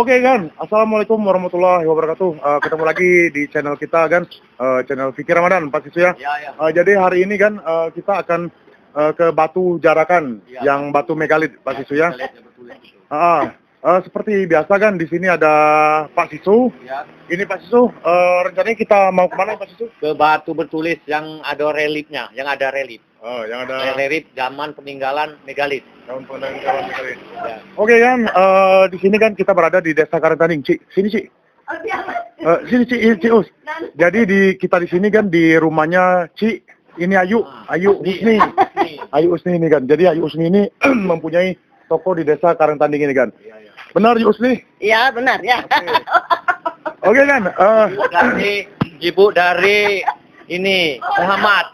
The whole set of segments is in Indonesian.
Oke kan, Assalamualaikum warahmatullahi wabarakatuh. Ketemu lagi di channel kita kan, channel Fikri Ramadan, Pak Sisu ya. Jadi hari ini kan kita akan ke Batu Jarakan, yang Batu Megalit, Pak Sisu ya. Seperti biasa kan di sini ada Pak Sisu. Ya. Ini Pak Sisu, rencananya kita mau kemana Pak Sisu? Ke batu bertulis yang ada reliefnya, yang ada relief. Oh, yang ada Relief zaman peninggalan megalit. tahun peninggalan Megalit. Ya. Oke kan, di sini kan kita berada di Desa Karangtanding, Ci. Sini Ci. Sini Ci Us. Jadi kita di sini kan di rumahnya Ci. Ini Ayu Usni. Ayu Usni ini kan. Jadi Ayu Usni ini mempunyai toko di Desa Karangtanding ini kan. Benar Ayu Usni? Iya benar ya. Oke kan. Ibu dari ini Muhammad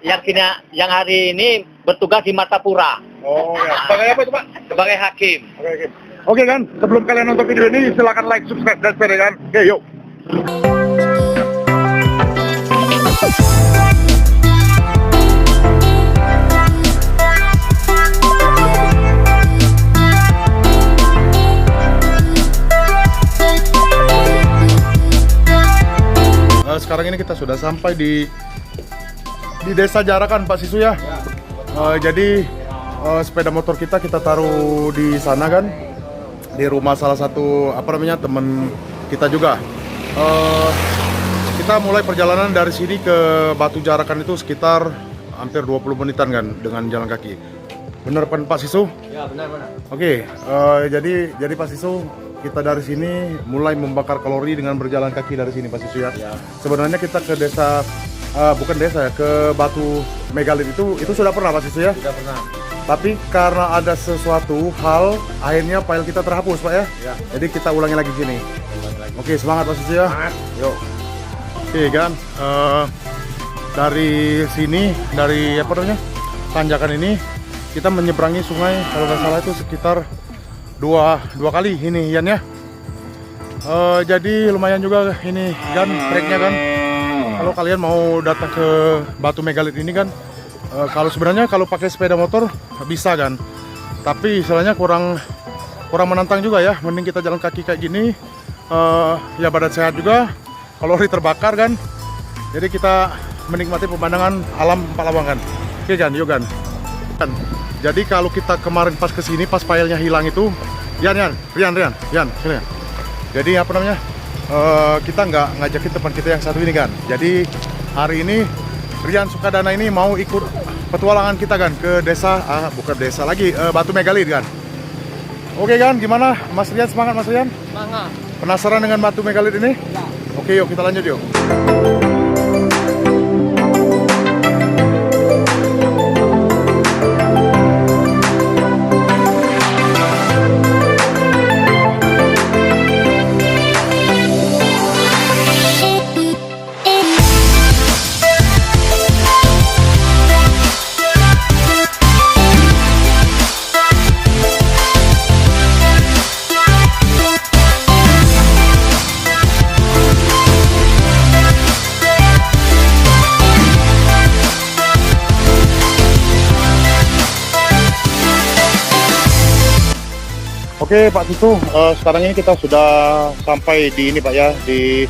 yang hari ini bertugas di Martapura Oh ya. Sebagai apa itu Pak? sebagai hakim. Oke kan. Sebelum kalian nonton video ini silakan like, subscribe dan share kan. Oke yuk. Sekarang ini kita sudah sampai di Desa Jarakan Pak Sisu ya. Jadi sepeda motor kita taruh di sana kan, di rumah salah satu teman kita juga. Kita mulai perjalanan dari sini ke Batu Jarakan itu sekitar hampir 20 menitan kan dengan jalan kaki. Benar Pak Sisu? Ya benar. Oke, jadi Pak Sisu, kita dari sini mulai membakar kalori dengan berjalan kaki dari sini Pak Sisu ya. Sebenarnya kita ke desa, bukan desa ya, ke Batu Megalit itu sudah pernah Pak Sisu ya? Sudah pernah. Tapi karena ada sesuatu hal, akhirnya file kita terhapus Pak ya? Ya. Jadi kita ulangi lagi sini. Oke, semangat Pak Sisu ya. Semangat. Yuk. Oke kan, dari sini, dari tanjakan ini, kita menyeberangi sungai, kalau nggak salah itu sekitar dua kali ini Yan ya. Jadi lumayan juga ini kan treknya kan. Kalau kalian mau datang ke Batu Megalit ini kan, kalau pakai sepeda motor bisa kan. Tapi istilahnya kurang menantang juga ya. Mending kita jalan kaki kayak gini, ya badan sehat juga, kalori terbakar kan. Jadi kita menikmati pemandangan alam Pak Lawang kan. Oke kan, yuk kan. Jadi kalau kita kemarin pas kesini, pas filenya hilang itu, Rian, sini. Jadi kita nggak ngajakin teman kita yang satu ini kan. Jadi hari ini Rian Sukadana ini mau ikut petualangan kita kan ke desa, bukan desa lagi, Batu Megalit kan. Oke kan, gimana Mas Rian, semangat Mas Rian? Semangat. Penasaran dengan Batu Megalit ini? Ya. Oke yuk kita lanjut yuk. Oke Pak Sisu, sekarang ini kita sudah sampai di ini Pak ya, di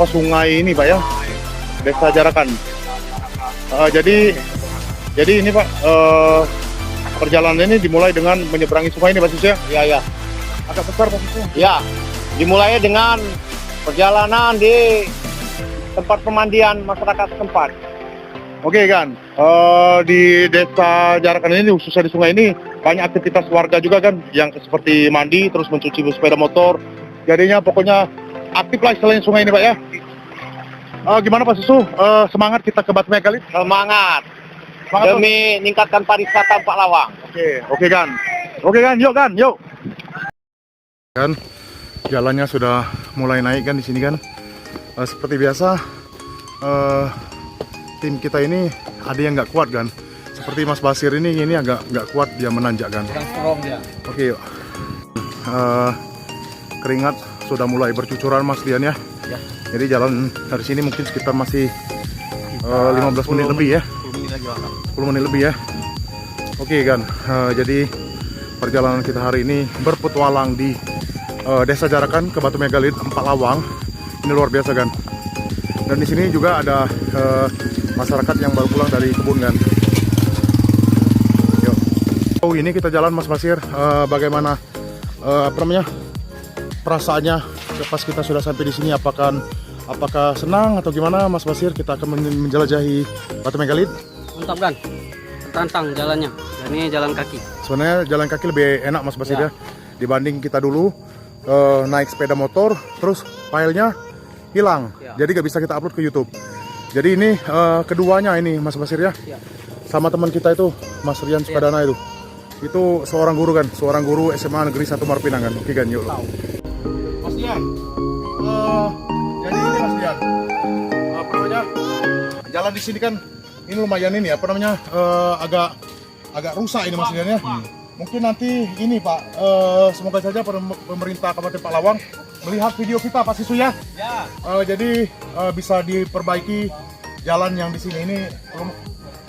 sungai ini Pak ya, Desa Jarakan. Jadi ini Pak, perjalanan ini dimulai dengan menyeberangi sungai ini Pak Sisu ya? Ya. Agak besar Pak Sisu. Ya. Dimulai dengan perjalanan di tempat pemandian masyarakat setempat. Oke kan, di Desa Jarakan ini khususnya di sungai ini banyak aktivitas warga juga kan, yang seperti mandi, terus mencuci sepeda motor. Jadinya pokoknya aktif lah selain sungai ini Pak ya. Gimana Pak Sisu, semangat kita ke Batu Megalit? Semangat demi meningkatkan pariwisata Pak Lawang. Oke kan, yuk. Kan, jalannya sudah mulai naik kan di sini kan. Seperti biasa, tim kita ini ada yang nggak kuat kan. Seperti Mas Basir ini agak nggak kuat, dia menanjak kan. Strong ya. Oke yuk. Keringat sudah mulai bercucuran Mas Dian ya. Ya. Jadi jalan dari sini mungkin sekitar masih 15 menit lebih ya. 10 menit lagi Bang. 10 menit lebih ya. Oke kan. Jadi perjalanan kita hari ini berpetualang di Desa Jarakan ke Batu Megalit 4 Lawang. Ini luar biasa kan. Dan di sini juga ada masyarakat yang baru pulang dari kebun kan. Yuk. Oh, ini kita jalan Mas Basir. Bagaimana perasaannya pas kita sudah sampai di sini? Apakah senang atau gimana Mas Basir? Kita akan menjelajahi Batu Megalit. Mantap kan? Tantang jalannya. Ini jalan kaki. Sebenarnya jalan kaki lebih enak Mas Basir ya, dibanding kita dulu naik sepeda motor terus filenya hilang, jadi gak bisa kita upload ke YouTube. Jadi ini keduanya ini Mas Basir ya, sama teman kita itu Mas Rian Sukadana itu seorang guru kan, seorang guru SMA Negeri 1 Marpinang kan. Oke kan, yuk. Mas Dian, jadi ini Mas Dian, jalan di sini kan ini lumayan ini agak rusak ini Mas Dian ya. Mungkin nanti ini Pak, semoga saja pemerintah Kabupaten Palawang melihat video kita Pak Sisu ya. Jadi bisa diperbaiki jalan yang di sini ini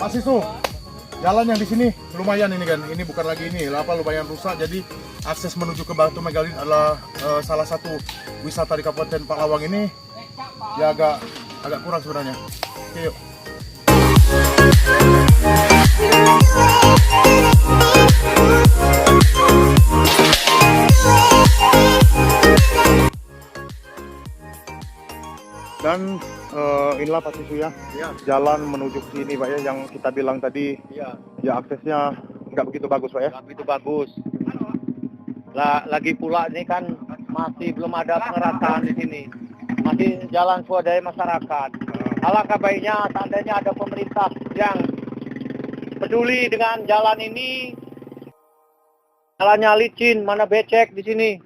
Pak Sisu. Jalan yang di sini lumayan ini kan. Ini bukan lagi ini, lumayan rusak. Jadi akses menuju ke Batu Megalit adalah salah satu wisata di Kabupaten Palawang ini ya agak kurang sebenarnya. Oke, yuk. Dan inilah Pak Sisu ya, jalan menuju ke sini Pak ya, yang kita bilang tadi ya aksesnya nggak begitu bagus Pak ya. Nggak begitu bagus. Lagi pula ini kan masih belum ada pengerataan di sini. Masih jalan swadaya masyarakat. Alangkah baiknya seandainya ada pemerintah yang peduli dengan jalan ini. Jalannya licin, mana becek di sini.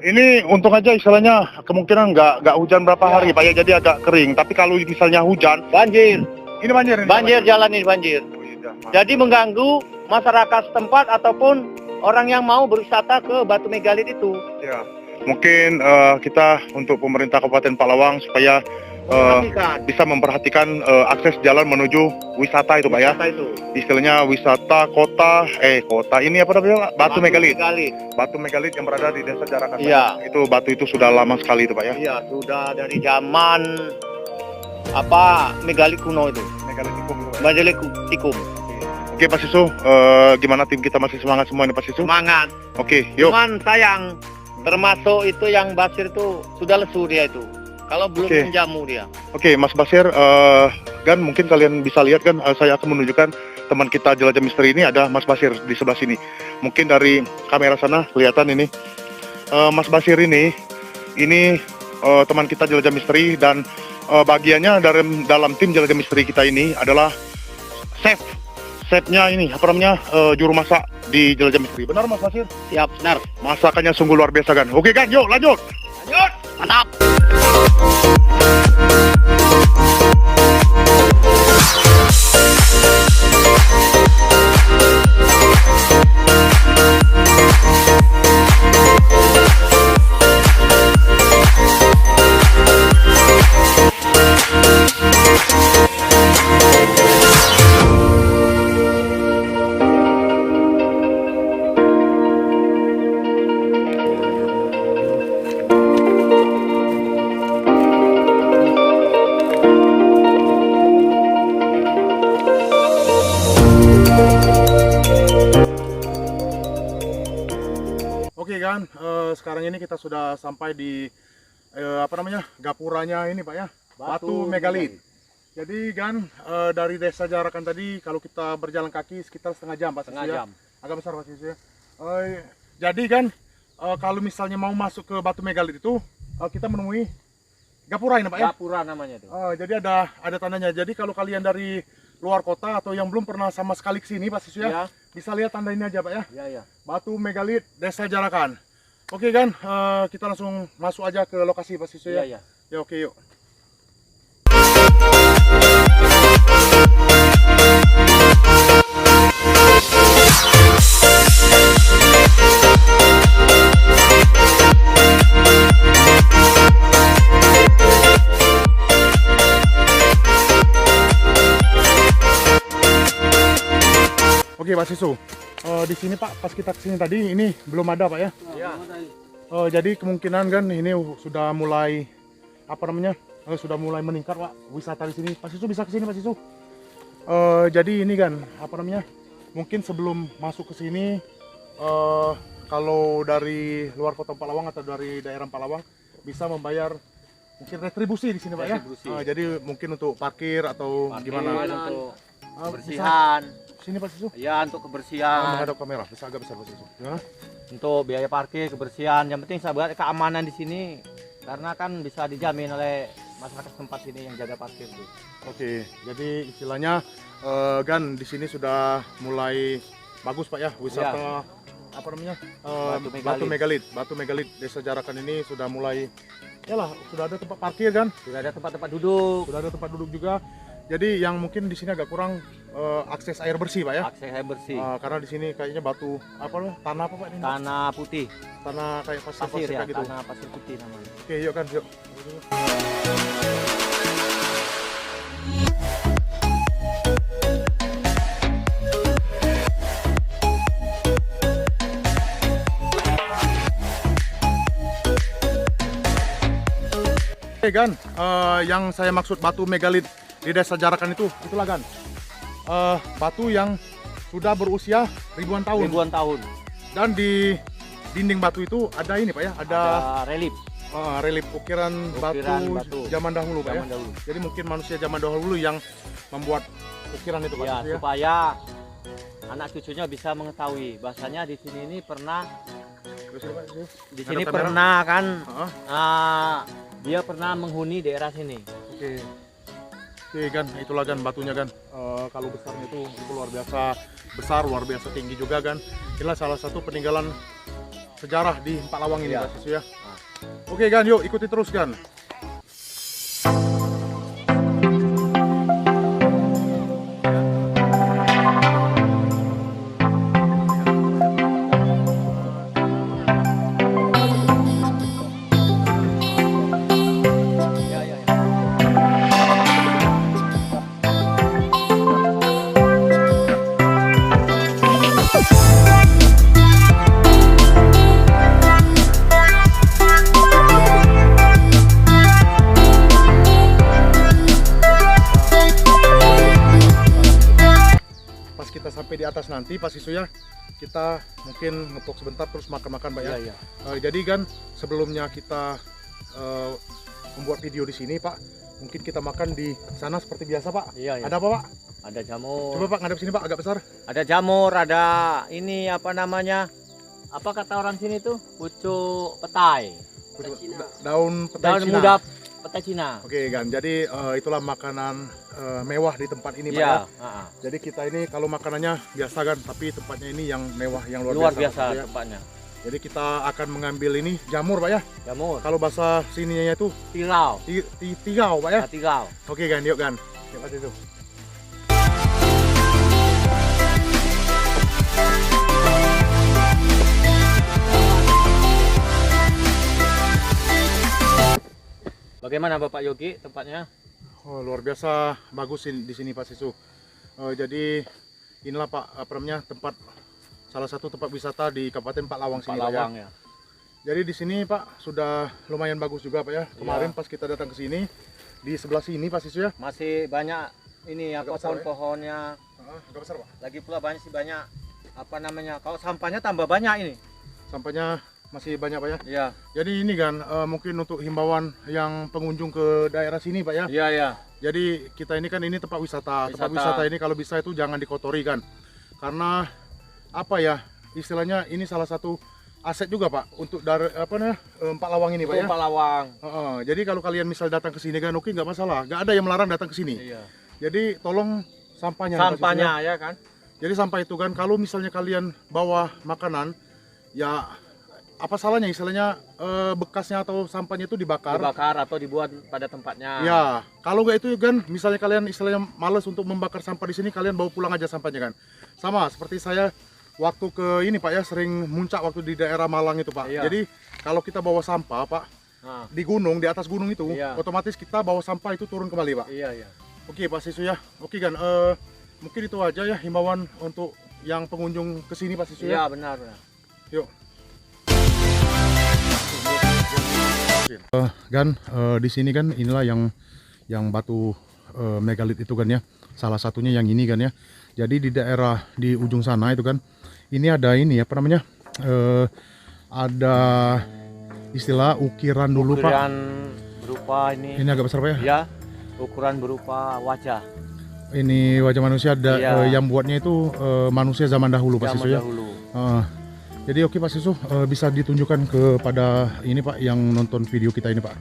Ini untung aja istilahnya kemungkinan nggak hujan berapa hari Pak ya, jadi agak kering. Tapi kalau misalnya hujan, Banjir. ini banjir. Banjir, jalan ini banjir. Jadi mengganggu masyarakat setempat ataupun orang yang mau berwisata ke Batu Megalit itu. Ya. Mungkin kita untuk pemerintah Kabupaten Palawang supaya bisa memperhatikan akses jalan menuju wisata itu Pak ya. Wisata itu. Istilahnya wisata kota ini apa namanya? Batu Megalit. Batu Megalit yang berada di Desa Jarakan. Iya. Itu batu itu sudah lama sekali itu Pak ya. Iya, sudah dari zaman megalit kuno itu. Megalit tikum. Oke Pak Sisu, gimana tim kita masih semangat semua ini Pak Sisu? Semangat. Oke, yuk. Cuman sayang termasuk itu yang Basir itu sudah lesu dia itu. Kalau belum menjamu dia. Oke, Mas Basir, kan mungkin kalian bisa lihat kan, saya akan menunjukkan teman kita jelajah misteri ini ada Mas Basir di sebelah sini. Mungkin dari kamera sana kelihatan ini. Mas Basir ini teman kita jelajah misteri dan bagiannya dalam tim jelajah misteri kita ini adalah chefnya ini juru masak di jelajah misteri. Benar Mas Basir? Siap, benar. Masakannya sungguh luar biasa kan. Oke kan, yuk lanjut. Mantap. Oke kan, sekarang ini kita sudah sampai di gapuranya ini Pak ya, Batu Megalit. Jadi kan dari Desa Jarakan tadi kalau kita berjalan kaki sekitar setengah jam Pak Sisu ya. Agak besar Pak Sisu ya. Jadi kan kalau misalnya mau masuk ke Batu Megalit itu kita menemui gapura ini Pak ya. Gapura namanya itu. Jadi ada tandanya. Jadi kalau kalian dari luar kota atau yang belum pernah sama sekali ke sini Pak Sisu ya, bisa lihat tanda ini aja Pak ya. Iya. Batu Megalit Desa Jarakan. Oke kan, kita langsung masuk aja ke lokasi Pak Sisu ya. Iya. Ya oke yuk. Oke Pak Sisu, di sini Pak pas kita kesini tadi ini belum ada Pak ya? Iya. Jadi kemungkinan kan ini sudah mulai sudah mulai meningkat Pak wisata di sini. Pak Sisu bisa ke sini Pak Sisu. Jadi ini kan mungkin sebelum masuk ke sini kalau dari luar kota Palawang atau dari daerah Palawang bisa membayar mungkin retribusi di sini Pak ya. Jadi mungkin untuk parkir atau gimana? Untuk kebersihan. Sini Pak Sisu. Ya, untuk kebersihan. Menghadap kamera, bisa agak besar Pak Sisu. Ya. Untuk biaya parkir, kebersihan, yang penting sahabat keamanan di sini karena kan bisa dijamin oleh masyarakat tempat sini yang jaga parkir tuh. Oke, jadi istilahnya kan di sini sudah mulai bagus Pak ya wisata Batu Megalit Desa Jarakan ini sudah mulai sudah ada tempat parkir kan, Sudah ada tempat-tempat duduk juga. Jadi yang mungkin di sini agak kurang akses air bersih Pak ya. akses air bersih. Karena di sini kayaknya batu tanah apa Pak ini? Tanah putih, Tanah kayak pasir pasir ya, kayak gitu. tanah pasir putih namanya. Oke, yuk kan, yuk. Oke Gan, yang saya maksud batu megalit di Desa Jarakan itulah Gan. Batu yang sudah berusia ribuan tahun. Dan di dinding batu itu ada ini Pak ya, ada relief. Relief ukiran batu zaman dahulu Pak ya. Jadi mungkin manusia zaman dahulu yang membuat ukiran itu Pak Ya, ya. supaya anak cucunya bisa mengetahui bahasanya di sini ini pernah kan dia pernah menghuni daerah sini. Oke. Oke Gan, itulah Gan batunya Gan. Kalau besarnya itu luar biasa besar, luar biasa tinggi juga Gan. Inilah salah satu peninggalan sejarah di Palawang ini Pak Sisu ya. Oke Gan, yuk ikuti terus Gan. Kita sampai di atas nanti Pak Sisu ya, kita mungkin ngepok sebentar terus makan-makan Pak ya. Iya. Jadi kan sebelumnya kita membuat video di sini Pak, mungkin kita makan di sana seperti biasa Pak. Iya. Ada apa Pak? Ada jamur. Coba Pak ngadep sini Pak agak besar. Ada jamur, ada ini apa namanya? Apa kata orang sini tuh? Pucuk petai. Daun petai Daun Cina. muda petai Cina. Oke Gan, jadi itulah makanan mewah di tempat ini Pak Iya. ya. Jadi kita ini kalau makanannya biasa kan, tapi tempatnya ini yang mewah, yang Luar Pak, biasa ya. tempatnya. Jadi kita akan mengambil ini jamur Pak ya. Jamur. Kalau bahasa sininya itu Tirau. tigau Pak ya. Tirau. Oke Gan, yuk Gan. Yuk Pak Sisu. Bagaimana Bapak Yogi tempatnya? Oh, luar biasa bagus di sini Pak Sisu. Jadi inilah Pak tempat salah satu tempat wisata di Kabupaten Palawang sini Pak ya. ya. Jadi di sini Pak sudah lumayan bagus juga Pak ya. Kemarin pas kita datang ke sini di sebelah sini Pak Sisu ya. Masih banyak ini apa Agak besar, pohon-pohonnya. Agak besar Pak. Lagi pula banyak apa namanya? Kalau sampahnya tambah banyak ini. Sampahnya masih banyak Pak ya. Iya. Jadi ini kan mungkin untuk himbauan yang pengunjung ke daerah sini Pak ya. Iya. Jadi kita ini kan ini tempat wisata. Tempat wisata ini kalau bisa itu jangan dikotori kan. Karena apa ya? Istilahnya ini salah satu aset juga Pak untuk dari Palawang ini Pak ya. Palawang. Jadi kalau kalian misal datang ke sini kan oke nggak masalah. Nggak ada yang melarang datang ke sini. Iya. Jadi tolong sampahnya. Sampahnya ya kan. Jadi sampah itu kan kalau misalnya kalian bawa makanan ya apa salahnya istilahnya bekasnya atau sampahnya itu dibakar Atau dibuat pada tempatnya. ya. Kalau nggak itu kan misalnya kalian istilahnya males untuk membakar sampah di sini, kalian bawa pulang aja sampahnya kan. Sama seperti saya waktu ke ini Pak ya, sering muncak waktu di daerah Malang itu Pak. Iya. Jadi kalau kita bawa sampah Pak di gunung, di atas gunung itu otomatis kita bawa sampah itu turun kembali Pak. Iya. Oke Pak Sisu ya. Oke kan mungkin itu aja ya himbauan untuk yang pengunjung ke sini Pak Sisu ya. Iya benar. Yuk. Di sini kan inilah yang batu megalit itu kan ya. Salah satunya yang ini kan ya. Jadi di daerah di ujung sana itu kan, ini ada ini apa namanya? Ada istilah ukiran dulu Pak. Ukuran berupa ini. Ini agak besar Pak ya? Ya, ukuran berupa wajah. Ini wajah manusia ada Iya. yang buatnya itu manusia zaman dahulu Pak Sisu Zaman ya. dahulu. Jadi oke Pak Sisu, bisa ditunjukkan kepada ini Pak yang nonton video kita ini Pak.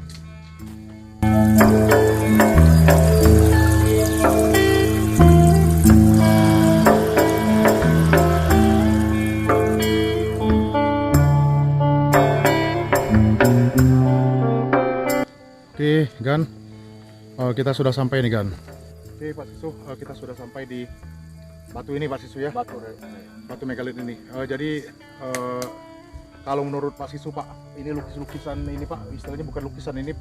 Oke, Gan, kita sudah sampai nih Gan. Oke Pak Sisu, kita sudah sampai di batu ini Pak Sisu ya. Batu megalit ini. Jadi kalau menurut Pak Sisu Pak, ini lukisan ini Pak, istilahnya bukan lukisan, ini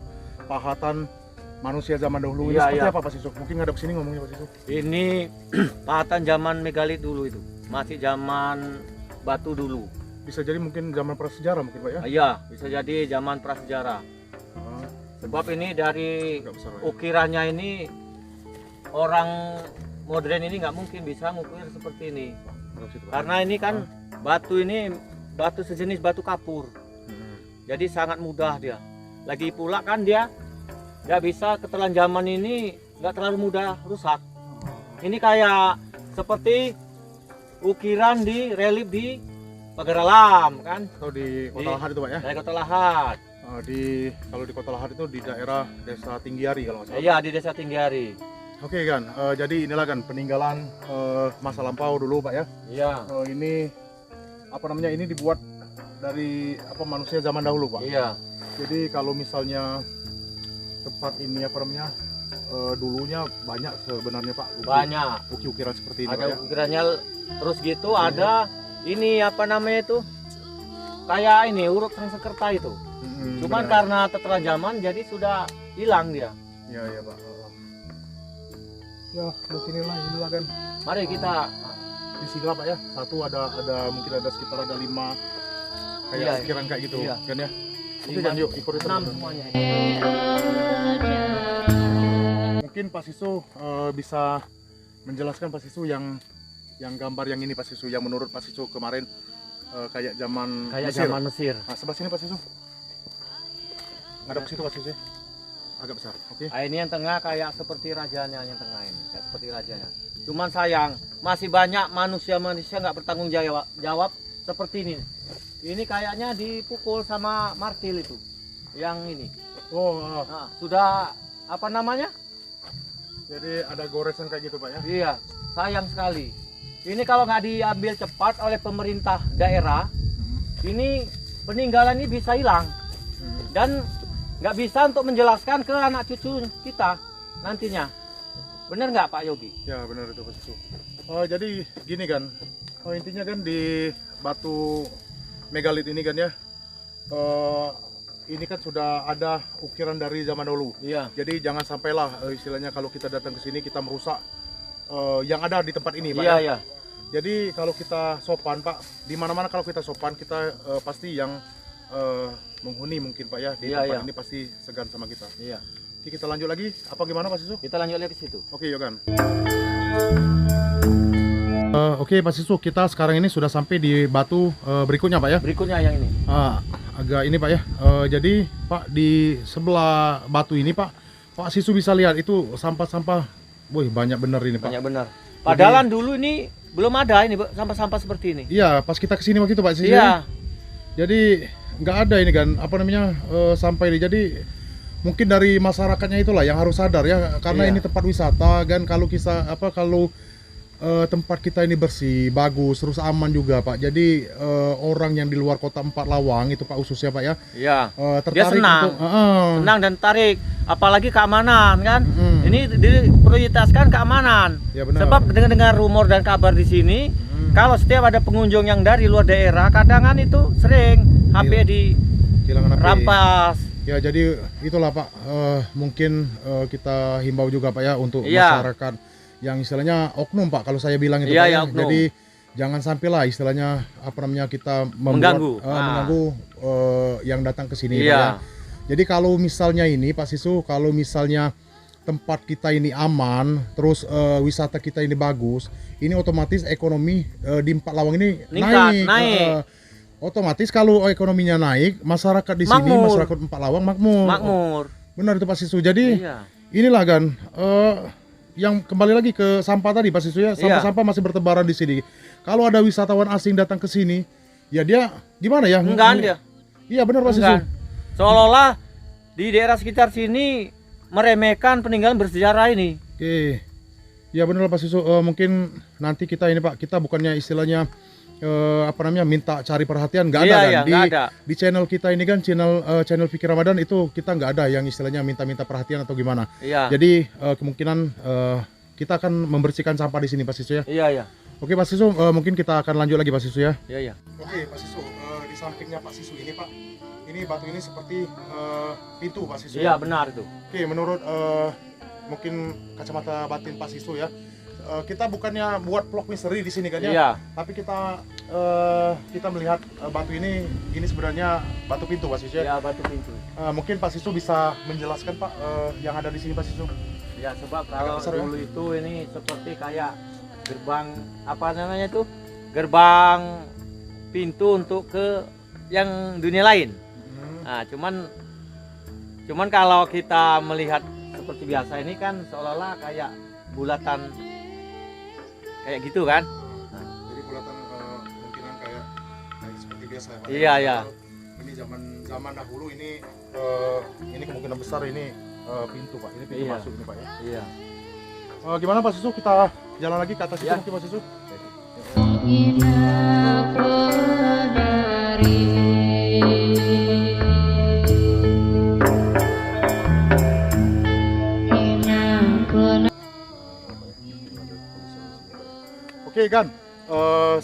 pahatan manusia zaman dahulu. Ini Iya, seperti iya. apa Pak Sisu? Mungkin ngadep sini ngomongnya Pak Sisu. Ini pahatan zaman megalit dulu itu. Masih zaman batu dulu. Bisa jadi mungkin zaman prasejarah mungkin Pak ya. Iya, bisa jadi zaman prasejarah. Sebab ini dari Agak besar Pak ya. ukirannya ini orang modern ini nggak mungkin bisa ngukir seperti ini. Ngadep situ, Pak. Karena ini kan batu ini batu sejenis batu kapur. Jadi sangat mudah dia. Lagi pula kan dia nggak bisa ketelan zaman ini nggak terlalu mudah rusak. Ini kayak seperti ukiran di relief di pagar alam kan, Atau di Kota Di- Lahar itu Pak ya. dari Kota Lahat. Kalau di Kota Lahar itu di daerah Desa Tinggiari kalau nggak salah. Iya, di Desa Tinggiari. Oke Gan, jadi inilah Gan peninggalan masa lampau dulu Pak ya. Iya. Ini apa namanya, ini dibuat dari apa manusia zaman dahulu Pak. Iya. Jadi kalau misalnya tempat ini apa namanya, dulunya banyak sebenarnya Pak. Banyak. Ukiran seperti ini Pak Ada ya. ukirannya terus gitu ada ini apa namanya itu? Kayak ini urut Sangsekerta itu. Cuman benar. karena tertelan zaman jadi sudah hilang dia. Iya iya Pak. Ya mungkin inilah Gan. Mari kita Di sini lah Pak ya. Satu ada mungkin ada sekitar ada 5 kayak Iya, ukiran kayak gitu iya. kan ya. Oke Lima- Gan, yuk ikut itu. 6 semuanya. Mungkin Pak Sisu bisa menjelaskan Pak Sisu yang gambar yang ini Pak Sisu, yang menurut Pak Sisu kemarin kayak zaman Kayak Mesir. zaman Mesir. Nah, sebelah sini Pak Sisu. Ngadep ke situ Pak Sisu. Agak besar. Oke. Nah, ini yang tengah kayak seperti rajanya yang tengah ini, kayak seperti rajanya. Cuman sayang masih banyak manusia nggak bertanggung jawab seperti ini. Ini kayaknya dipukul sama martil itu, yang ini. Oh, Nah, sudah apa namanya? jadi ada goresan kayak gitu Pak ya. Iya, sayang sekali. Ini kalau nggak diambil cepat oleh pemerintah daerah, ini peninggalan ini bisa hilang dan nggak bisa untuk menjelaskan ke anak cucu kita nantinya. Bener nggak Pak Yogi? Ya benar itu Pak Sisu. Jadi gini kan, intinya kan di batu megalit ini kan ya, ini kan sudah ada ukiran dari zaman dahulu. Iya. Jadi jangan sampailah istilahnya kalau kita datang ke sini kita merusak yang ada di tempat ini Pak. Iya, ya. iya. Jadi kalau kita sopan Pak, di mana-mana kalau kita sopan kita pasti yang menghuni mungkin Pak ya di Iya, tempat iya. ini pasti segan sama kita. Iya. Oke, kita lanjut lagi. Apa gimana Pak Sisu? Kita lanjut lagi ke situ. Oke, yuk kan. Oke Pak Sisu, kita sekarang ini sudah sampai di batu berikutnya Pak ya. Berikutnya yang ini. Agak ini Pak ya. Jadi Pak di sebelah batu ini Pak Sisu bisa lihat itu sampah-sampah. Wih, banyak bener ini Pak. Banyak benar. Padahal dulu ini belum ada ini sampah-sampah seperti ini. Iya, pas kita kesini waktu itu Pak Sisu. Iya. Jadi nggak ada ini kan apa namanya sampah ini. Jadi mungkin dari masyarakatnya itulah yang harus sadar ya, karena Iya. ini tempat wisata kan, kalau tempat kita ini bersih, bagus, terus aman juga Pak. Jadi orang yang di luar kota Empat Lawang itu Pak khususnya Pak ya, Iya. tertarik senang. untuk Senang dan tarik, apalagi keamanan kan. Mm. Ini diprioritaskan keamanan. Ya, benar. Sebab dengar rumor dan kabar di sini, kalau setiap ada pengunjung yang dari luar daerah, kadangan itu sering HP kehilangan HP. dirampas. Ya jadi itulah Pak, mungkin kita himbau juga Pak ya untuk Iya. masyarakat yang istilahnya oknum Pak, kalau saya bilang itu Iya, Pak iya, ya. oknum. Jadi jangan sampailah istilahnya apa namanya kita Mengganggu. mengganggu yang datang ke sini Pak Iya. ya. Jadi kalau misalnya ini Pak Sisu, kalau misalnya tempat kita ini aman, terus wisata kita ini bagus, ini otomatis ekonomi di Empat Lawang ini naik. Otomatis kalau ekonominya naik, masyarakat di sini, Makmur. masyarakat Empat Lawang makmur. Makmur. Benar itu Pak Sisu. Jadi Iya. inilah kan yang kembali lagi ke sampah tadi Pak Sisu ya, sampah-sampah masih bertebaran di sini. Kalau ada wisatawan asing datang ke sini, ya dia gimana ya? Enggan dia. Iya benar Pak Sisu. Enggan. Seolah-olah di daerah sekitar sini meremehkan peninggalan bersejarah ini. Oke. Ya benar Pak Sisu. Mungkin nanti kita ini Pak, kita bukannya istilahnya minta cari perhatian, nggak ada Iya, kan? iya, nggak ada. Di channel kita ini kan channel Fikri Ramadan itu kita nggak ada yang istilahnya minta-minta perhatian atau gimana. Iya. Jadi kemungkinan kita akan membersihkan sampah di sini Pak Sisu ya. Iya, iya. Oke Pak Sisu, mungkin kita akan lanjut lagi Pak Sisu ya. Iya, iya. Oke Pak Sisu, di sampingnya Pak Sisu ini Pak, ini batu ini seperti pintu Pak Sisu. Iya, benar itu. Oke, menurut mungkin kacamata batin Pak Sisu ya, kita bukannya buat vlog misteri di sini kan ya, Iya. tapi kita melihat batu ini sebenarnya batu pintu Pak Sisu ya. Iya, batu pintu. Mungkin Pak Sisu bisa menjelaskan Pak yang ada di sini Pak Sisu. Ya, sebab kalau besar, ya? dulu itu ini seperti kayak gerbang apa namanya itu? Gerbang pintu untuk ke yang dunia lain. Nah, cuman kalau kita melihat seperti biasa ini kan seolah-olah kayak bulatan kayak gitu kan? Jadi bulatan kemungkinan kayak seperti biasa ya Pak. Iya, iya. Ini zaman dahulu ini kemungkinan besar ini pintu Pak. Ini pintu Iya. masuk ini Pak ya. Iya. Gimana Pak Sisu, kita jalan lagi ke atas itu Ya. mungkin Pak Sisu. Oke Gan,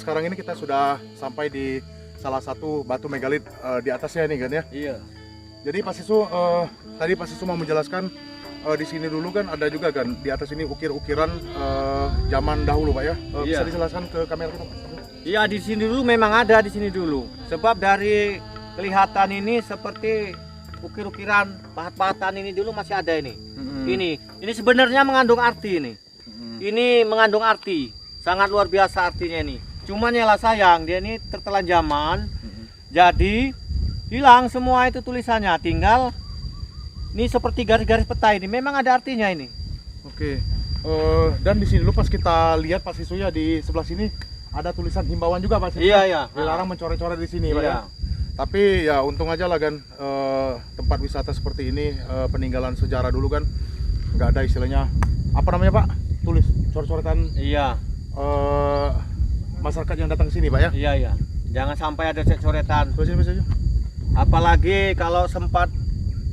sekarang ini kita sudah sampai di salah satu batu megalit di atasnya nih Gan ya. Iya. Jadi Pak Sisu, tadi Pak Sisu mau menjelaskan di sini dulu kan ada juga kan di atas ini ukir-ukiran zaman dahulu Pak ya. Bisa Iya. dijelaskan ke kamera kita Pak? Iya, di sini dulu memang ada di sini dulu. Sebab dari kelihatan ini seperti ukir-ukiran pahat-pahatan ini dulu masih ada ini. Ini sebenarnya mengandung arti ini. Ini mengandung arti. Sangat luar biasa artinya ini. Cuman yalah sayang dia ini tertelan zaman. Jadi hilang semua itu tulisannya. Tinggal ini seperti garis-garis peta ini. Memang ada artinya ini. Oke. Dan di sini dulu pas kita lihat Pak Sisu ya di sebelah sini ada tulisan himbauan juga Pak Sisu. Iya, iya. Dilarang mencoret-coret di sini Pak ya. Iya. Tapi ya untung aja lah kan tempat wisata seperti ini peninggalan sejarah dulu kan nggak ada istilahnya apa namanya Pak, tulis coret-coretan Iya. masyarakat yang datang ke sini Pak ya. Iya, iya. Jangan sampai ada coret-coretan. Terus ini saja. Apalagi kalau sempat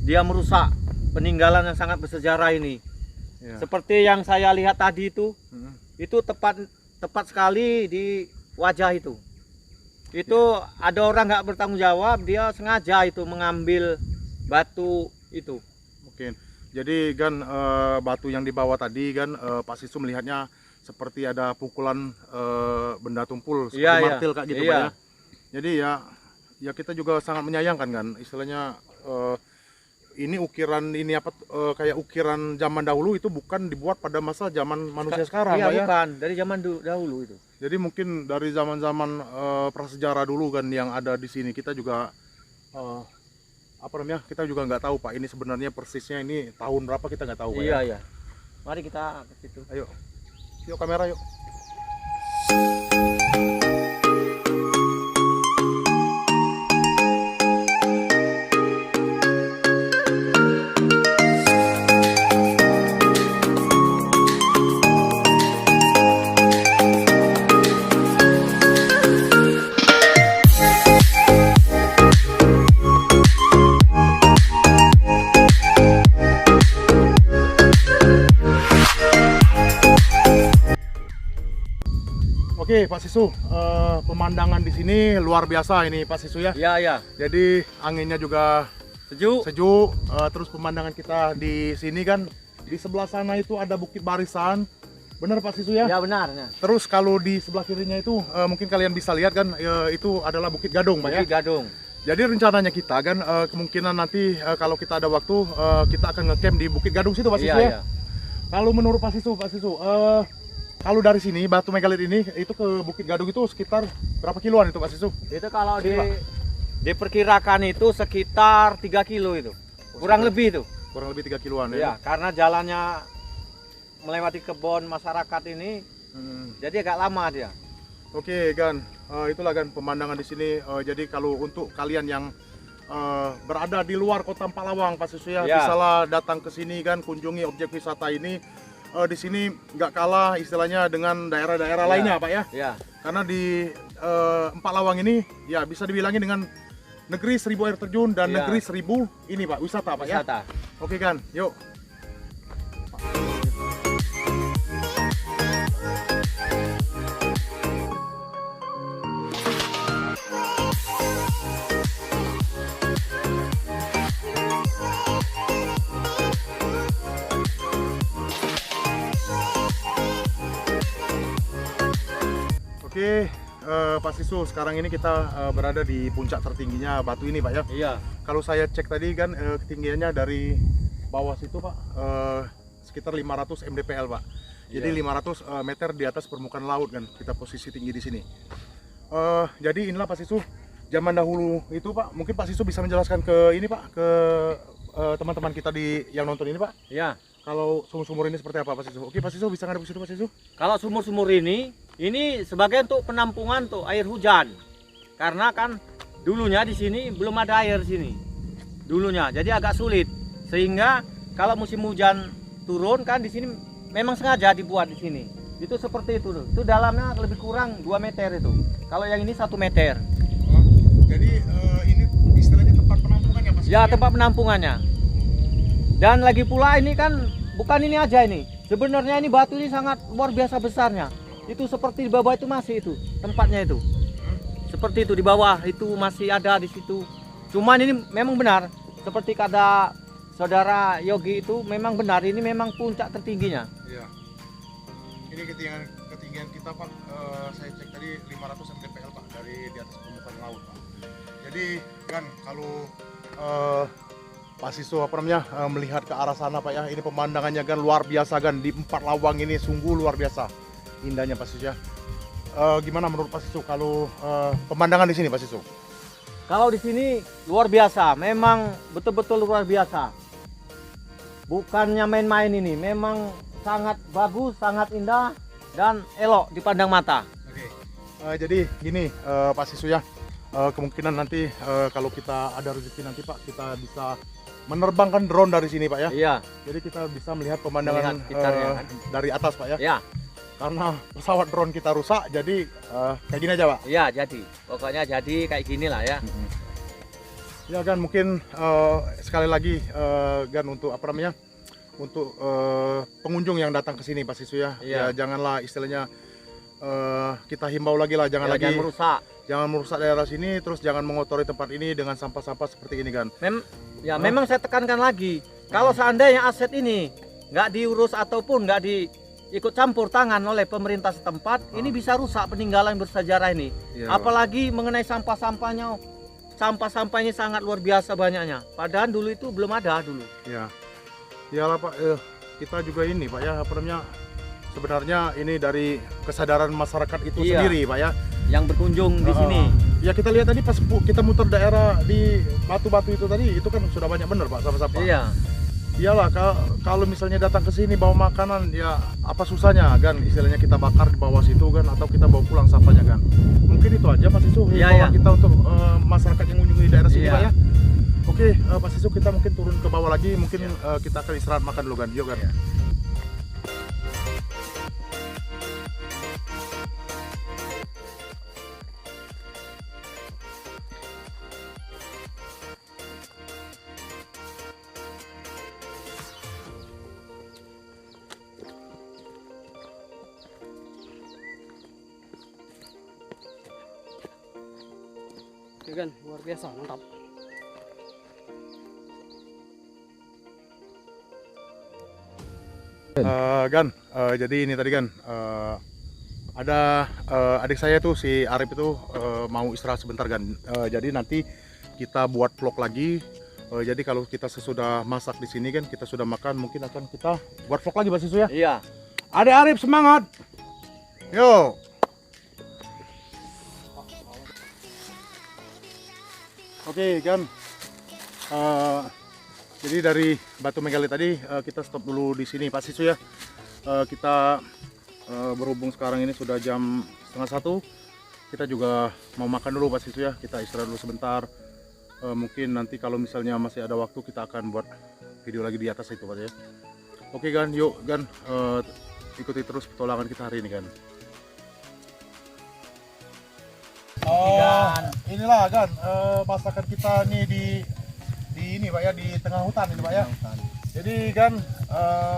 dia merusak peninggalan yang sangat bersejarah ini. Ya. Seperti yang saya lihat tadi itu tepat sekali di wajah itu. Itu ada orang nggak bertanggung jawab, dia sengaja itu mengambil batu itu. Mungkin. Jadi kan batu yang dibawa tadi kan Pak Sisu melihatnya seperti ada pukulan benda tumpul seperti Iya, iya. martil kayak gitu Iya. Pak ya. Jadi ya kita juga sangat menyayangkan kan istilahnya ini ukiran ini kayak ukiran zaman dahulu itu bukan dibuat pada masa zaman manusia sekarang Iya, Pak ya. bukan dari zaman dahulu itu. Jadi mungkin dari zaman-zaman prasejarah dulu kan yang ada di sini kita juga kita juga nggak tahu Pak ini sebenarnya persisnya ini tahun berapa kita nggak tahu Pak Iya, ya. iya. Mari kita ke situ. Ayo, yuk kamera yuk. Oke Pak Sisu, pemandangan di sini luar biasa ini Pak Sisu ya. Iya, iya. Jadi anginnya juga Sejuk. sejuk, terus pemandangan kita di sini kan di sebelah sana itu ada Bukit Barisan, benar Pak Sisu ya? Ya, benar. Nah. Terus kalau di sebelah kirinya itu mungkin kalian bisa lihat kan itu adalah Bukit Gadung Pak ya. Bukit Gadung. Jadi rencananya kita kan kemungkinan nanti kalau kita ada waktu kita akan ngecamp di Bukit Gadung situ Pak Sisu ya. Kalau menurut Pak Sisu, kalau dari sini Batu Megalit ini itu ke Bukit Gadung itu sekitar berapa kiloan itu Pak Sisu? Itu kalau diperkirakan itu sekitar 3 kilo itu. Kurang lebih itu. Kurang lebih 3 kiloan ya. Ya, karena jalannya melewati kebun masyarakat ini, jadi agak lama dia. Oke, Gan. Itulah Gan pemandangan di sini. Jadi kalau untuk kalian yang berada di luar Kota Empalawang Pak Sisu ya, bisalah datang ke sini kan, kunjungi objek wisata ini. Di sini nggak kalah istilahnya dengan daerah-daerah lainnya Pak ya. Ya. Karena di Empalawang ini ya bisa dibilangin dengan negeri 1000 air terjun dan negeri 1000 ini Pak wisata Pak ya. Oke Gan, yuk. Oke, Pak Sisu, sekarang ini kita berada di puncak tertingginya batu ini Pak ya. Iya. Kalau saya cek tadi kan ketinggiannya dari bawah situ Pak sekitar 500 mdpl Pak. Jadi 500 meter di atas permukaan laut kan kita posisi tinggi di sini. Jadi inilah Pak Sisu zaman dahulu itu Pak. Mungkin Pak Sisu bisa menjelaskan ke ini Pak, ke teman-teman kita yang nonton ini Pak. Iya. Kalau sumur-sumur ini seperti apa Pak Sisu? Oke Pak Sisu bisa ngadep ke situ Pak Sisu? Kalau sumur-sumur ini sebagai untuk penampungan tuh air hujan. Karena kan dulunya di sini belum ada air sini. Dulunya, jadi agak sulit. Sehingga kalau musim hujan turun kan di sini memang sengaja dibuat di sini. Itu seperti itu tuh. Itu dalamnya lebih kurang 2 meter itu. Kalau yang ini 1 meter. Jadi ini istilahnya tempat penampungannya Pak Sisu? Ya, tempat penampungannya. Dan lagi pula ini kan bukan ini aja ini. Sebenarnya ini batu ini sangat luar biasa besarnya. Itu seperti di bawah itu masih itu tempatnya itu. Seperti itu di bawah itu masih ada di situ. Cuman ini memang benar seperti kata saudara Yogi itu memang benar ini memang puncak tertingginya. Iya. Ini ketinggian kita Pak, saya cek tadi 500 mdpl Pak dari di atas permukaan laut Pak. Jadi kan kalau Pak Sisu melihat ke arah sana Pak ya, ini pemandangannya kan luar biasa kan di Empalawang ini sungguh luar biasa indahnya Pak Sisu ya. Gimana menurut Pak Sisu kalau pemandangan di sini Pak Sisu? Kalau di sini luar biasa, memang betul-betul luar biasa. Bukannya main-main ini, memang sangat bagus, sangat indah dan elok dipandang mata. Oke. Jadi gini Pak Sisu ya, kemungkinan nanti kalau kita ada rezeki nanti Pak kita bisa menerbangkan drone dari sini Pak ya. Iya. Jadi kita bisa melihat pemandangan dari atas Pak ya. Iya. Karena pesawat drone kita rusak, jadi kayak gini aja Pak. Iya jadi, pokoknya jadi kayak gini lah ya. Ya Gan, mungkin sekali lagi Gan untuk untuk pengunjung yang datang ke sini Pak Sisu ya. Iya. Ya janganlah istilahnya kita himbau lagi lah, jangan jangan merusak daerah sini, terus jangan mengotori tempat ini dengan sampah-sampah seperti ini kan. Memang saya tekankan lagi, kalau seandainya aset ini nggak diurus ataupun nggak ikut campur tangan oleh pemerintah setempat, ini bisa rusak peninggalan bersejarah ini. Ya, apalagi mengenai sampah-sampahnya, sampah-sampahnya sangat luar biasa banyaknya. Padahal dulu itu belum ada dulu. Ya, iyalah Pak, kita juga ini Pak ya, sebenarnya ini dari kesadaran masyarakat itu sendiri Pak ya. Yang berkunjung di sini. Ya kita lihat tadi pas kita muter daerah di batu-batu itu tadi, itu kan sudah banyak bener Pak sampah-sampah. Iya. Iyalah kalau misalnya datang ke sini bawa makanan ya apa susahnya kan istilahnya kita bakar di bawah situ kan atau kita bawa pulang sampahnya kan. Mungkin itu aja Pak Sisu himbauan kita untuk masyarakat yang mengunjungi daerah sini Pak ya. Oke, Pak Sisu kita mungkin turun ke bawah lagi, mungkin kita akan istirahat makan dulu kan. Yuk kan. Kan luar biasa, mantap. Gan, jadi ini tadi kan ada adik saya tuh si Arif itu mau istirahat sebentar Gan. Jadi nanti kita buat vlog lagi. Jadi kalau kita sesudah masak di sini kan, kita sudah makan, mungkin akan kita buat vlog lagi Pak Sisu ya. Iya. Adek Arif semangat. Yo. Oke kan. Jadi dari Batu Megalit tadi kita stop dulu di sini Pak Sisu ya. Kita berhubung sekarang ini sudah jam 12:30. Kita juga mau makan dulu Pak Sisu ya. Kita istirahat dulu sebentar. Mungkin nanti kalau misalnya masih ada waktu kita akan buat video lagi di atas itu Pak ya. Oke Gan, yuk Gan, ikuti terus petualangan kita hari ini Gan. Inilah Gan, masakan kita nih di ini Pak ya, di tengah hutan ini Pak ya. Jadi Gan,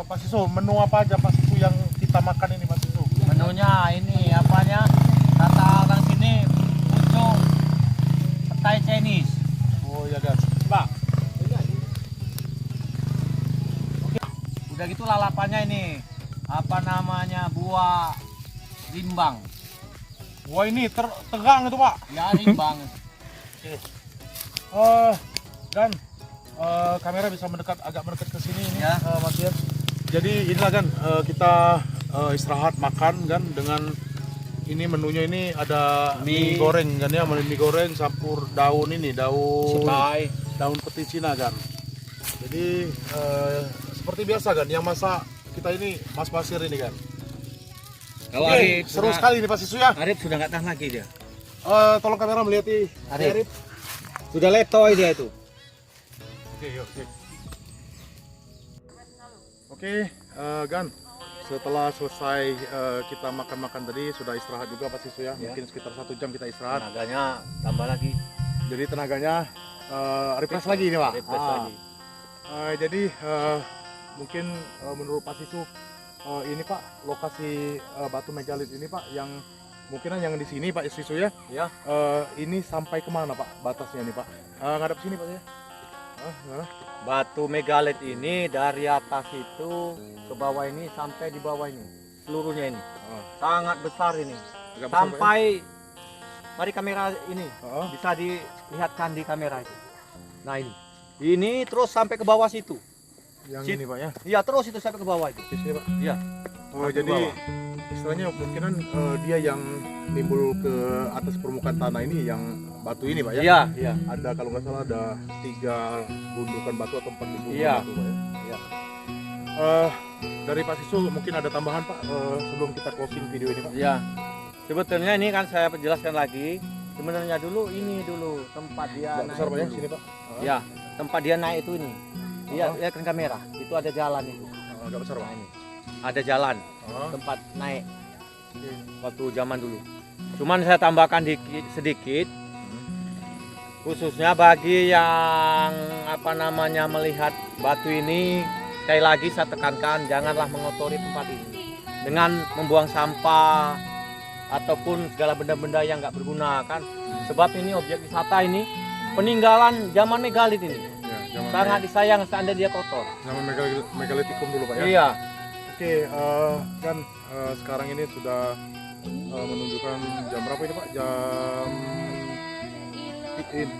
Pak Sisu, menu apa aja Pak Sisu yang kita makan ini Pak Sisu? Menunya ini apanya? Kata orang sini pucuk petai Chinese. Oh ya Gan. Pak. Udah gitu lalapannya ini apa namanya, buah rimbang. Wah ini tegang itu Pak. Ya rimbang. Gan, kamera bisa agak mendekat ke sini ini, Ya. Mas Ian. Jadi inilah Gan, kita istirahat makan Gan, dengan ini menunya ini ada mie goreng Gan ya, mie goreng campur daun ini, Setai. daun peti Cina Gan. Jadi seperti biasa Gan, yang masak kita ini Mas Basir ini Gan. Kalau Oke, Arif seru sudah- sekali ini Pak Sisu ya. Arif sudah nggak tahan lagi dia. Tolong kamera melihat nih. Arif. Sudah letoy dia itu. Oke, yuk. Oke, Gan. Setelah selesai kita makan-makan tadi, sudah istirahat juga Pak Sisu ya. Ya. Mungkin sekitar 1 jam kita istirahat. Tenaganya tambah lagi. Jadi tenaganya refresh lagi ini Pak. Refresh lagi. Jadi mungkin menurut Pak Sisu, ini Pak, lokasi Batu Megalit ini Pak, yang mungkinan yang di sini Pak Sisu ya. Ya. Ini sampai kemana Pak batasnya nih Pak? Ngadep sini Pak ya. Gimana? Batu megalit ini dari atas itu ke bawah ini sampai di bawah ini. Seluruhnya ini. Sangat besar ini. Agak besar, Pak, ya? Sampai mari kamera ini Oh. bisa dilihatkan di kamera itu. Nah ini. Ini terus sampai ke bawah situ. Yang ini Pak ya. Iya, terus itu sampai ke bawah itu. Di sini Pak. Iya. Oh, Sampai ke jadi bawah. istilahnya kemungkinan dia yang nimbul ke atas permukaan tanah ini, yang batu ini Pak ya? Iya, iya. Ada kalau nggak salah ada 3 gundukan batu atau 4 gundukan Iya. batu Pak ya? Iya. Dari Pak Sisu mungkin ada tambahan Pak sebelum kita closing video ini Pak? Iya. Sebetulnya ini kan saya jelaskan lagi. Sebenarnya dulu ini dulu tempat dia Nggak besar Pak ya dulu. sini Pak? Ya, tempat dia naik itu ini. Iya, Oh. lihat kan kamera. Itu ada jalan itu. Nggak besar Pak? Nah, ini. Ada jalan Oh. tempat naik waktu zaman dulu. Cuman saya tambahkan sedikit khususnya bagi yang apa namanya melihat batu ini, sekali lagi saya tekankan janganlah mengotori tempat ini dengan membuang sampah ataupun segala benda-benda yang nggak berguna kan, sebab ini objek wisata ini peninggalan zaman megalit ini Ya, sangat disayang seandainya dia kotor. zaman megalitikum dulu Pak ya? Iya. Oke, kan sekarang ini sudah menunjukkan jam berapa ini Pak?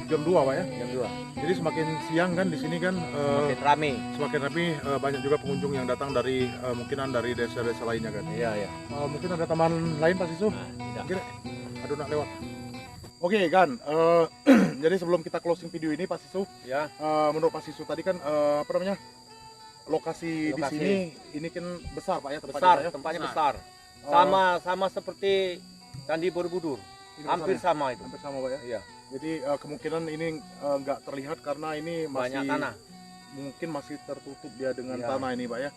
Jam 2 Pak ya? Yang dua. Jadi semakin siang kan di sini kan Makin rame. semakin rapi, banyak juga pengunjung yang datang dari mungkinan dari desa-desa lainnya kan. Iya, iya. Mungkin ada tambahan lain Pak Sisu? Nah, tidak. Mungkin aduh nak lewat. Oke kan, jadi sebelum kita closing video ini Pak Sisu, Ya. menurut Pak Sisu tadi kan apa namanya, lokasi di Lokasi. sini ini kan besar Pak ya tempatnya Besar, Pak ya? tempatnya besar. Oh, Sama seperti Candi Borobudur. ini Hampir besar ya? sama itu. Hampir sama Pak ya? Iya. Jadi kemungkinan ini nggak terlihat karena ini masih Banyak tanah. mungkin masih tertutup dia dengan Ya. tanah ini Pak ya.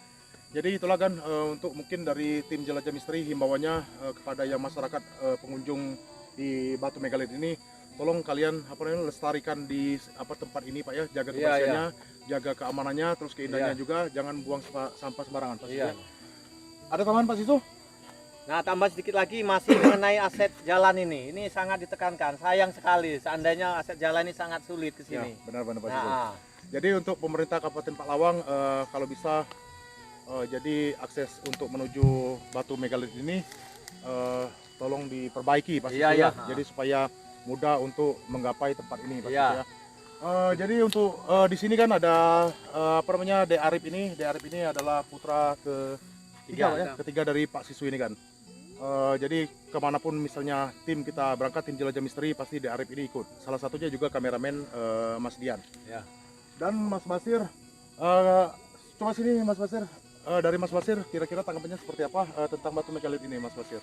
Jadi itulah kan untuk mungkin dari tim Jelajah Misteri himbauannya kepada yang masyarakat pengunjung di Batu Megalit ini, tolong kalian apa namanya lestarikan di tempat ini Pak ya, jaga Iya, kebersihannya, jaga keamanannya, terus keindahannya Iya. juga, jangan buang sampah sembarangan Pak Sisu Iya. ya. Ada tambahan Pak Sisu? Nah, tambah sedikit lagi masih mengenai aset jalan ini. Ini sangat ditekankan. Sayang sekali seandainya aset jalan ini sangat sulit ke Ya, sini. benar-benar Pak Sisu. Nah, Jadi untuk pemerintah Kabupaten Paklawang kalau bisa jadi akses untuk menuju Batu Megalit ini tolong diperbaiki Pak Sisu Iya, ya. iya. Jadi supaya mudah untuk menggapai tempat ini Pak Iya. Sisu ya. Jadi untuk di sini kan ada apa namanya De Arif ini. De Arif ini adalah putra ketiga, Pak, ya? Ketiga dari Pak Sisu ini kan. Jadi kemanapun misalnya tim kita berangkat, tim jelajah misteri, pasti De Arif ini ikut. Salah satunya juga kameramen Mas Dian. Ya. Dan Mas Basir, coba sini Mas Basir. Dari Mas Basir, kira-kira tanggapannya seperti apa tentang batu megalit ini, Mas Basir?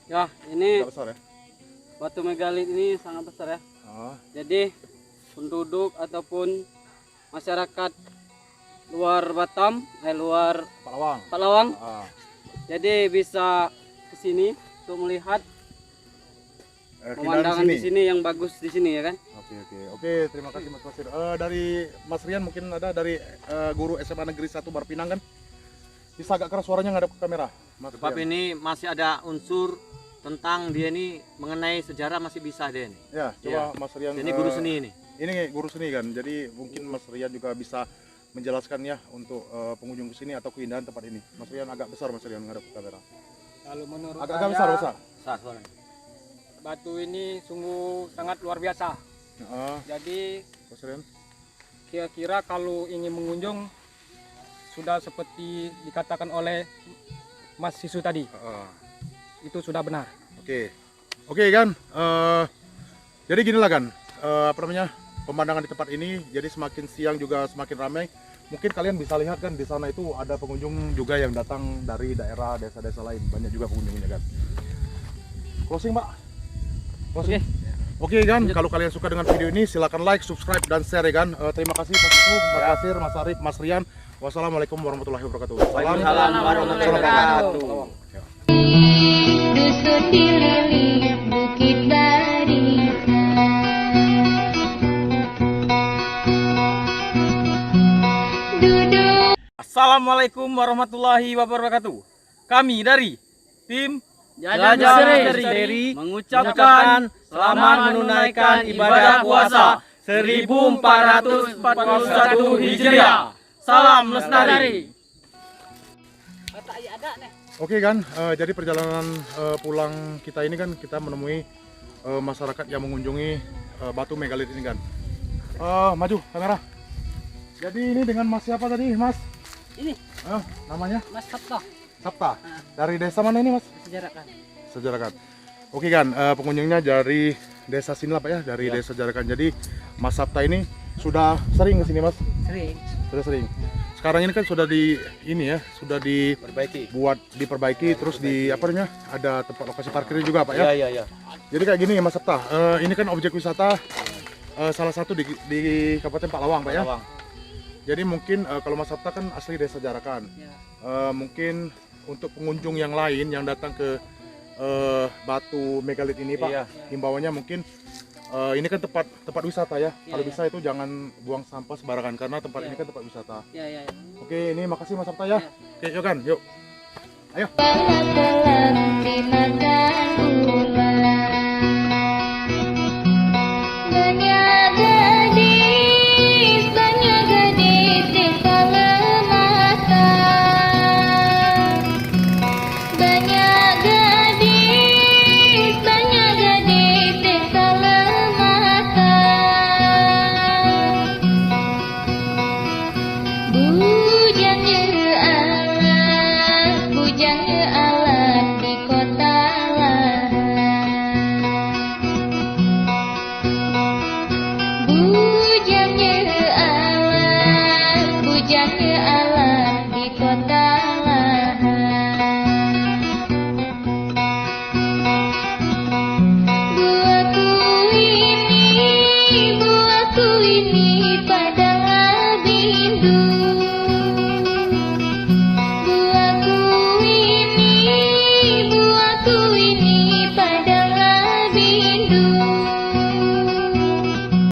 Ya, ini Tidak besar ya? batu megalit ini sangat besar ya. Jadi penduduk ataupun masyarakat luar Batam, luar Palawang. Palawang, jadi bisa ke sini untuk melihat pemandangan di sini yang bagus di sini ya kan. Oke, terima kasih Mas Basir. Dari Mas Rian mungkin ada dari guru SMA Negeri 1 Barpinang kan? Bisa agak keras suaranya ngadap ke kamera, Mas Sebab Rian. ini masih ada unsur tentang dia ini mengenai sejarah masih bisa dia ini. Ya, coba Mas Rian. Ini guru seni ini. Ini guru seni kan, jadi mungkin Mas Rian juga bisa menjelaskan ya untuk pengunjung ke sini atau keindahan tempat ini. Mas Rian agak besar, Mas Rian ngadap ke kamera. Kalau menurut Agak saya, besar. Besar suaranya. batu ini sungguh sangat luar biasa. Jadi Mas Rian. kira-kira kalau ingin mengunjung sudah seperti dikatakan oleh Mas Sisu tadi, itu sudah benar. Oke kan. Jadi gini lah kan, apa namanya, pemandangan di tempat ini. Jadi semakin siang juga semakin ramai. Mungkin kalian bisa lihat kan di sana itu ada pengunjung juga yang datang dari daerah desa-desa lain. Banyak juga pengunjungnya kan. Closing Pak. Closing. Oke kan, kalau kalian suka dengan video ini silakan like, subscribe dan share ya kan. Terima kasih Mas Sisu, Mas Basir, Mas Arif, Mas Rian. Wassalamualaikum warahmatullahi wabarakatuh. Waalaikumsalam warahmatullahi wabarakatuh. Dusun dililit bukit barisan. Duduk. Assalamualaikum warahmatullahi wabarakatuh. Kami dari tim Jelajah Misteri mengucapkan selamat menunaikan ibadah puasa 1441 Hijriah. Salam lestari. Oke kan, jadi perjalanan pulang kita ini kan kita menemui masyarakat yang mengunjungi batu megalit ini kan. Maju kamera. Jadi ini dengan Mas siapa tadi, Mas? Ini Namanya? Mas Sabta. Sabta. Dari desa mana ini, Mas? Sejarakan. Sejarakan. Oke kan, pengunjungnya dari desa sini lah Pak ya, dari desa Sejarakan. Jadi Mas Sabta ini sudah sering ke sini, Mas? Sering. Sudah sering. Sekarang ini kan sudah sudah diperbaiki terus di apa namanya? Ada tempat lokasi parkir juga Pak ya. Iya. Jadi kayak gini Mas Sabta, ini kan objek wisata salah satu di Kabupaten Palawang Pak ya. Jadi mungkin kalau Mas Sabta kan asli desa Jarakan. Ya. Mungkin untuk pengunjung yang lain yang datang ke batu megalit ini Pak, himbauannya mungkin ini kan tempat wisata ya. Kalau bisa itu jangan buang sampah sembarangan karena tempat ini kan tempat wisata. Ya. Oke, ini makasih Mas Sabta ya. Oke, yuk kan, yuk. Ayo. Pelan-pelan dimakan ulang. Banyak gadis desa Lematan. Banyak gadis desa Lematan. Bujangnya alam di kota lahan. Bujangnya alam